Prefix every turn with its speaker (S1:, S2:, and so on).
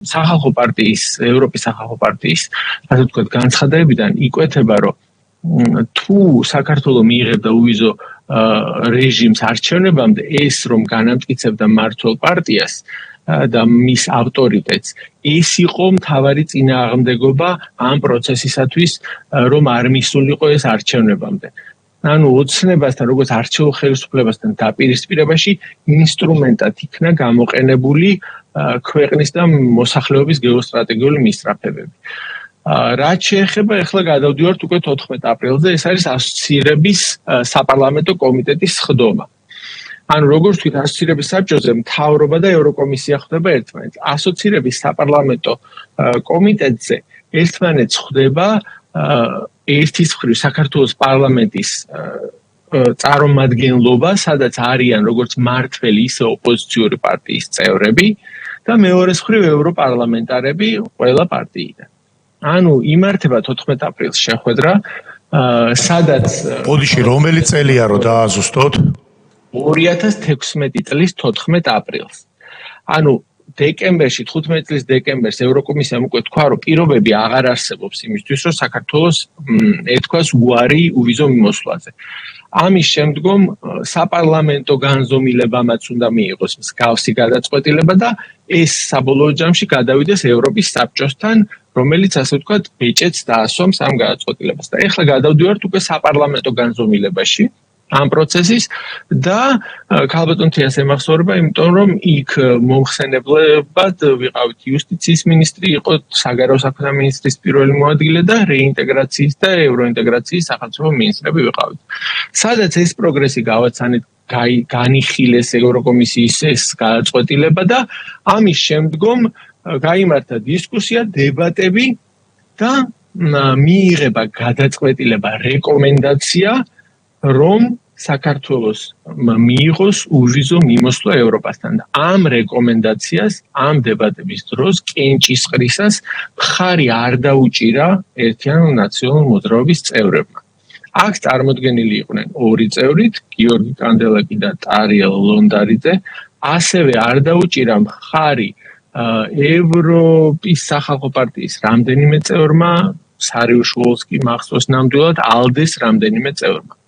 S1: სახალხო პარტიის, ევროპის სახალხო პარტიის, ასე ვთქვათ, განცხადებებიდან იკვეთება, რომ თუ საქართველოს მიიღებდა უვიზო რეჟიმს არჩევნებამდე, ეს რომ განამტკიცებდა მმართველ პარტიას და მის ავტორიტეტს, ეს იყო მთავარი წინააღმდეგობა ამ პროცესისათვის, რომ არ მისულიყო ეს არჩევნებამდე. ანუ ოცნებასთან, როგორც არჩეულ ხელისუფლებასთან დაპირისპირებაში ინსტრუმენტად იქნა გამოყენებული ქვეყნის და მოსახლეობის გეოსტრატეგიული მისწრაფებები. რაც შეეხება, ახლა გადავდივართ უკვე 14 აპრილზე, ეს არის ასოცირების საპარლამენტო კომიტეტის სხდომა. ანუ როგორც ვთქვით, ასოცირების საბჭოზე მთავრობა და ევროკომისია ხვდება ერთმანეთს. ასოცირების საპარლამენტო კომიტეტზე ერთმანეთს ხვდება ერთის მხრივ საქართველოს პარლამენტის წარმომადგენლობა, სადაც არიან როგორც მმართველი, ისე ოპოზიციური პარტიის წევრები და მეორეს მხრივ ევროპარლამენტარები ყველა პარტიიდან. ანუ იმართება 14 აპრილს შეხვედრა, სადაც
S2: ბოდიში რომელი წელია რომ დააზუსტოთ?
S1: 2016 წლის 14 აპრილს. ანუ დეკემბერში, 15 წლის დეკემბერს ევროკომისიამ უკვე თქვა, რომ პირობები აღარ არსებობს იმისთვის, რომ საქართველოს ეთქვას უარი უვიზო მიმოსვლაზე. ამის შემდგომ საპარლამენტო განზომილებამაც უნდა მიიღოს მსგავსი გადაწყვეტილება და ეს საბოლოო ჯამში გადავიდეს ევროპის საბჭოსთან, რომელიც ასე ვთქვათ, ბეჭედს დაასვამს ამ გადაწყვეტილებას. და ეხლა გადავდივართ უკვე საპარლამენტო განზომილებაში ამ პროცესის და ქალბატონ თიას ემახსოვრება, იმიტომ რომ იქ მომხსენებლებად ვიყავით იუსტიციის მინისტრი, იყო საგარეო საქმეთა მინისტრის პირველი მოადგილე და რეინტეგრაციის და ევროინტეგრაციის სახელმწიფო მინისტრები ვიყავით. სადაც ეს პროგრესი გავაცანეთ, განიხილეს ევროკომისიის ეს გადაწყვეტილება და ამის შემდგომ გაიმართა დისკუსია, დებატები და მიიღება გადაწყვეტილება, რეკომენდაცია, რომ საქართველოს მიიღოს უვიზო მიმოსვლა ევროპასთან და ამ რეკომენდაციას, ამ დებატების დროს კენჭისყრისას მხარი არ დაუჭირა ერთიანი ნაციონალური მოძრაობის წევრებმა. აქ წარმოდგენილი იყვნენ ორი წევრით, გიორგი კანდელაკი და ტარიელ ლონდარიძე, ასევე არ დაუჭირა მხარი ევროპის სახალხო პარტიის რამდენიმე წევრმა, სარიუშ ვოლსკი, მახსოვს ნამდვილად, ალდეს რამდენიმე წევრმა.